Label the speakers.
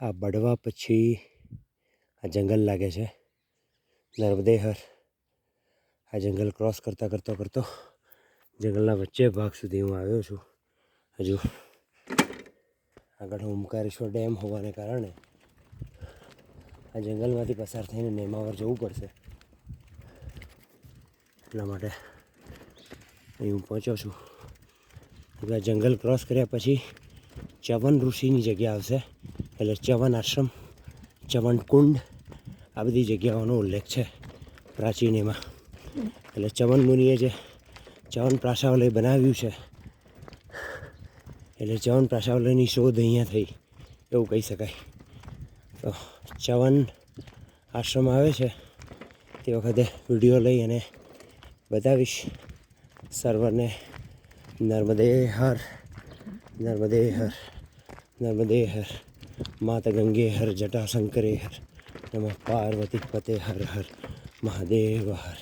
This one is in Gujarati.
Speaker 1: આ બળવા પછી આ જંગલ લાગે છે, નર્મદે હર. આ જંગલ ક્રોસ કરતાં જંગલના વચ્ચે ભાગ સુધી હું આવ્યો છું. હજુ આગળ ઓમકારેશ્વર ડેમ હોવાને કારણે આ જંગલમાંથી પસાર થઈને નેમાવર જવું પડશે. એટલા માટે અહીં હું પહોંચ્યો છું. એટલે જંગલ ક્રોસ કર્યા પછી ચ્યવન ઋષિની જગ્યા આવશે, એટલે ચ્યવન આશ્રમ, ચ્યવન કુંડ, આ બધી જગ્યાઓનો ઉલ્લેખ છે પ્રાચીન એમાં. એટલે ચ્યવન મુનિએ જે ચ્યવન પ્રાશાવલય બનાવ્યું છે, એટલે ચ્યવન પ્રાશાવલયની શોધ અહીંયા થઈ એવું કહી શકાય. તો ચ્યવન આશ્રમ આવે છે તે વખતે વિડીયો લઈ અને બતાવીશ સર્વરને. નર્મદે હર, નર્મદે હર, નર્મદે હર, માત ગંગે હર, જટા શંકરે હર, નમઃ પાર્વતી પતે હર હર મહાદેવ હર.